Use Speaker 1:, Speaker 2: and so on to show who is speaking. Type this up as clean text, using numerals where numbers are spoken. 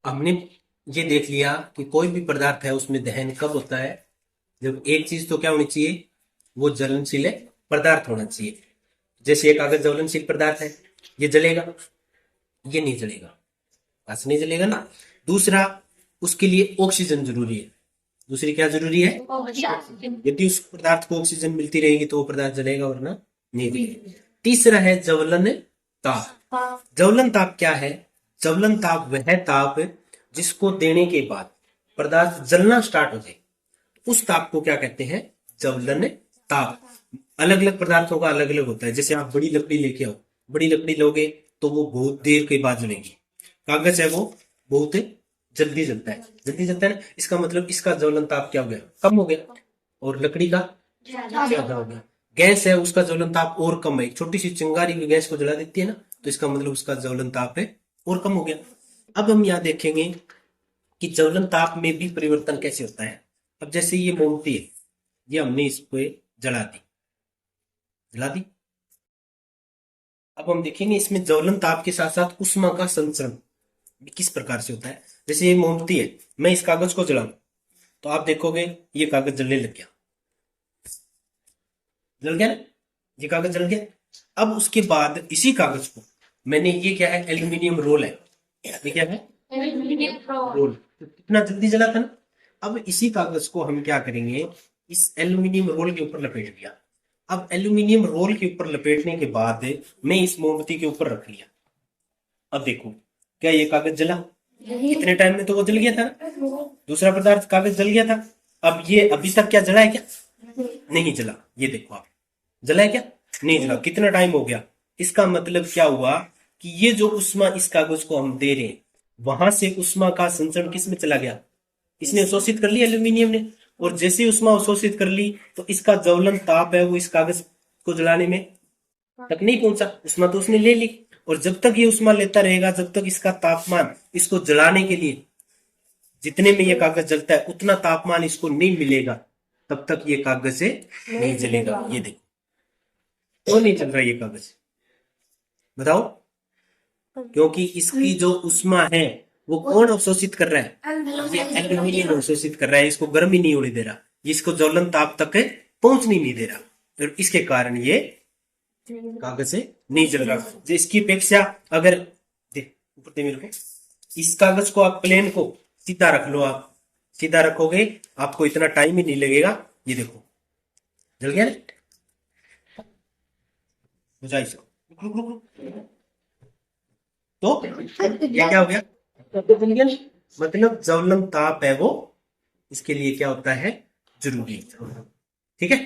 Speaker 1: हमने ये देख लिया कि कोई भी पदार्थ है उसमें दहन कब होता है, जब एक चीज तो क्या होनी चाहिए, वो ज्वलनशील पदार्थ होना चाहिए। जैसे एक कागज ज्वलनशील पदार्थ है, ये जलेगा, ये नहीं जलेगा, बस नहीं जलेगा ना। दूसरा, उसके लिए ऑक्सीजन जरूरी है। दूसरी क्या जरूरी है? यदि उस पदार्थ को ऑक्सीजन मिलती रहेगी तो वो पदार्थ जलेगा, वरना नहीं जलेगा। तीसरा है ज्वलन ताप। ज्वलन ताप क्या है? ज्वलन ताप वह ताप जिसको देने के बाद पदार्थ जलना स्टार्ट हो जाए, उस ताप को क्या कहते हैं? ज्वलन ताप। अलग अलग पदार्थों का अलग अलग होता है। जैसे आप बड़ी लकड़ी लेके आओ, बड़ी लकड़ी लोगे तो वो बहुत देर के बाद जलेगी। कागज है वो बहुत जल्दी जलता है, जल्दी जलता है ना। इसका मतलब इसका ज्वलन ताप क्या हो गया? कम हो गया। और लकड़ी का ज्यादा हो गया। गैस है, उसका ज्वलन ताप और कम है। एक छोटी सी चिंगारी भी गैस को जला देती है ना, तो इसका मतलब उसका ज्वलन ताप है और कम हो गया। अब हम यहाँ देखेंगे कि ज्वलन ताप में भी परिवर्तन कैसे होता है। अब जैसे ये मोमबत्ती है, ये हमने इस पे जला दी, जला दी। अब हम देखेंगे इसमें ज्वलन ताप के साथ साथ उष्मा का संचरण भी किस प्रकार से होता है। जैसे ये मोमबत्ती है, मैं इस कागज को जलाऊं तो आप देखोगे ये कागज जलने लग गया, जल गया ना, ये कागज जल गया। अब उसके बाद इसी कागज को मैंने, ये क्या है? एल्यूमिनियम रोल है। ये क्या है? रोल। तो कितना जल्दी जला था ना। अब इसी कागज को हम क्या करेंगे, इस एल्यूमिनियम रोल के ऊपर लपेट दिया। अब एल्यूमिनियम रोल के ऊपर लपेटने के बाद मैं इस मोमबत्ती के ऊपर रख लिया। अब देखो, क्या ये कागज जला? इतने टाइम में तो वो जल गया था, दूसरा पदार्थ कागज जल गया था। अब ये अभी तक क्या जला है? क्या नहीं जला? ये देखो आप, जला है क्या? नहीं जला। कितना टाइम हो गया? इसका मतलब क्या हुआ कि ये जो उष्मा इस कागज को हम दे रहे हैं, वहां से उष्मा का संचरण किस में चला गया? इसने अवशोषित कर लिया, एल्यूमिनियम ने। और जैसे उष्मा अवशोषित कर ली तो इसका ज्वलन ताप है वो इस कागज को जलाने में तक नहीं पहुंचा, उष्मा तो उसने ले ली। और जब तक ये उष्मा लेता रहेगा, जब तक इसका तापमान इसको जलाने के लिए, जितने में ये कागज जलता है उतना तापमान इसको नहीं मिलेगा, तब तक ये कागज से नहीं जलेगा। ये देखो, तो नहीं चल रहा ये कागज, बताओ। क्योंकि इसकी जो उष्मा है वो कौन अवशोषित कर रहा है? ये एल्यूमिनियम अवशोषित कर रहा है, इसको गर्म ही नहीं होने दे रहा, इसको ज्वलन ताप तक पहुंचने नहीं दे रहा। और इसके कारण ये कागज से नहीं जल रहा। जो इसकी अपेक्षा, अगर देख ऊपर दे मेरे को, इस कागज को आप प्लेन को सीधा रख लो, आप सीधा रखोगे आपको इतना टाइम ही नहीं लगेगा। ये देखो, जल गया ना। बुझा इसको, रुक रुक रुक। तो ये क्या हो गया? तो जल गया ना। मतलब ज्वलन ताप है वो इसके लिए क्या होता है? जरूरी। ठीक है।